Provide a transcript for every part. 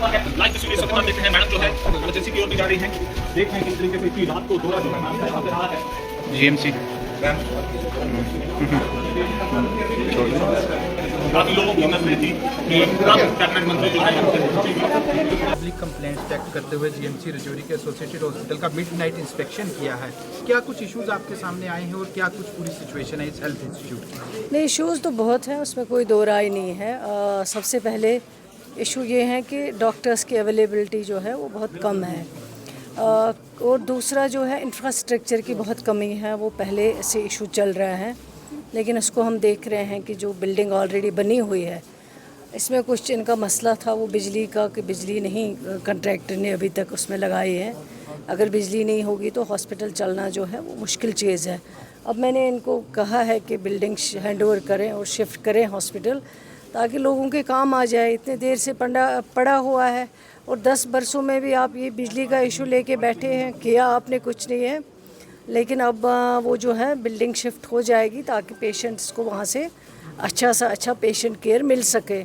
रहा है। लाइव तस्वीरें सब देख रहे हैं। मैडम जो है इमरजेंसी की ओर भी जा रही है। देख रहे हैं किस तरीके से इतनी रात को दौरा जो है चल रहा है जीएमसी। काफी लोगों की नजरें थी कि कैबिनेट मंत्री जो है पब्लिक कंप्लेंट्स एक्ट करते हुए जीएमसी रजौरी के एसोसिएटेड हॉस्पिटल का मिडनाइट इंस्पेक्शन किया है। क्या कुछ इश्यूज आपके सामने आए हैं और क्या कुछ पूरी सिचुएशन है इस हेल्थ इंस्टीट्यूट की? नहीं, इश्यूज़ तो बहुत हैं, उसमें कोई दो राय नहीं है। सबसे पहले इशू ये है कि डॉक्टर्स की अवेलेबिलिटी जो है वो बहुत कम है, और दूसरा जो है इंफ्रास्ट्रक्चर की बहुत कमी है। वो पहले से इशू चल रहा है, लेकिन उसको हम देख रहे हैं कि जो बिल्डिंग ऑलरेडी बनी हुई है, इसमें कुछ इनका मसला था वो बिजली का, कि बिजली नहीं कॉन्ट्रैक्टर ने अभी तक उसमें लगाई है। अगर बिजली नहीं होगी तो हॉस्पिटल चलना जो है वो मुश्किल चीज़ है। अब मैंने इनको कहा है कि बिल्डिंग हैंडओवर करें और शिफ्ट करें हॉस्पिटल, ताकि लोगों के काम आ जाए। इतने देर से पड़ा हुआ है और 10 बरसों में भी आप ये बिजली का इशू लेके बैठे हैं, किया आपने कुछ नहीं है। लेकिन अब वो जो है बिल्डिंग शिफ्ट हो जाएगी ताकि पेशेंट्स को वहाँ से अच्छा सा अच्छा पेशेंट केयर मिल सके।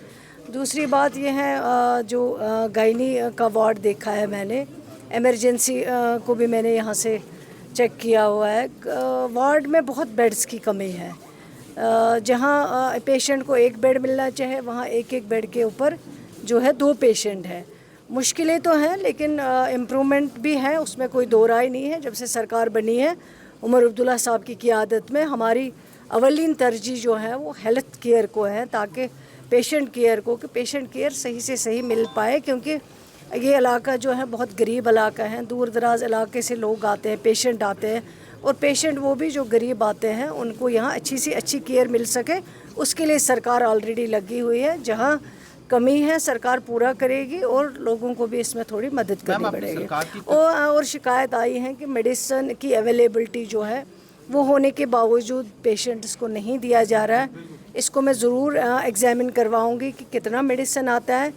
दूसरी बात ये है, जो गायनी का वार्ड देखा है मैंने, इमरजेंसी को भी मैंने यहाँ से चेक किया हुआ है। वार्ड में बहुत बेड्स की कमी है। जहाँ पेशेंट को एक बेड मिलना चाहे, वहाँ एक एक बेड के ऊपर जो है 2 पेशेंट हैं। मुश्किलें तो हैं, लेकिन इम्प्रूवमेंट भी है, उसमें कोई दो राय नहीं है। जब से सरकार बनी है उमर अब्दुल्ला साहब की क़ियादत में, हमारी अवलीन तरजीह जो है वो हेल्थ केयर को है, ताकि पेशेंट केयर सही से सही मिल पाए। क्योंकि ये इलाका जो है बहुत गरीब इलाका है, दूर दराज इलाके से लोग आते हैं, पेशेंट आते हैं, और पेशेंट वो भी जो गरीब आते हैं उनको यहाँ अच्छी से अच्छी केयर मिल सके, उसके लिए सरकार ऑलरेडी लगी हुई है। जहाँ कमी है सरकार पूरा करेगी और लोगों को भी इसमें थोड़ी मदद करनी पड़ेगी। और शिकायत आई है कि मेडिसिन की अवेलेबिलिटी जो है वो होने के बावजूद पेशेंट्स को नहीं दिया जा रहा है। इसको मैं ज़रूर एग्जामिन करवाऊंगी कि कितना मेडिसिन आता है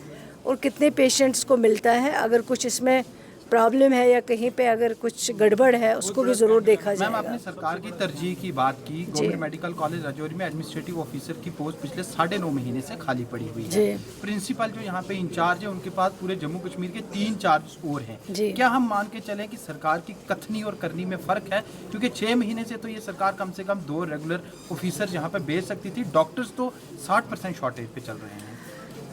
और कितने पेशेंट्स को मिलता है। अगर कुछ इसमें प्रॉब्लम है या कहीं पे अगर कुछ गड़बड़ है, उसको भी ज़रूर देखा जाएगा। मैम, आपने सरकार की तरजीह की बात की। गवर्नमेंट मेडिकल कॉलेज रजौरी में एडमिनिस्ट्रेटिव ऑफिसर की पोस्ट पिछले 9.5 महीने से खाली पड़ी हुई है। प्रिंसिपल जो यहाँ पे इंचार्ज है, उनके पास पूरे जम्मू कश्मीर के 3 चार्ज और हैं। क्या हम मान के चलें कि सरकार की कथनी और करनी में फ़र्क है? क्योंकि 6 महीने से तो ये सरकार कम से कम 2 रेगुलर ऑफिसर यहाँ पे भेज सकती थी। डॉक्टर्स तो 60% शॉर्टेज पे चल रहे हैं।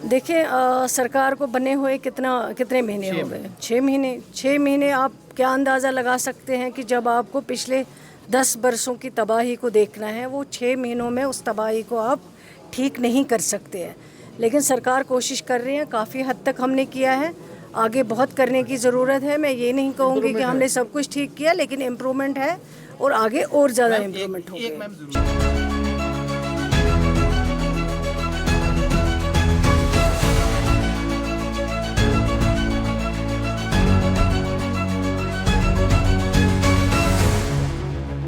देखिए, सरकार को बने हुए कितने महीने हो गए? 6 महीने। 6 महीने आप क्या अंदाज़ा लगा सकते हैं कि जब आपको पिछले 10 बरसों की तबाही को देखना है, वो 6 महीनों में उस तबाही को आप ठीक नहीं कर सकते हैं। लेकिन सरकार कोशिश कर रही है, काफ़ी हद तक हमने किया है, आगे बहुत करने की ज़रूरत है। मैं ये नहीं कहूँगी कि हमने सब कुछ ठीक किया, लेकिन इम्प्रूवमेंट है और आगे और ज़्यादा इम्प्रूवमेंट होगा।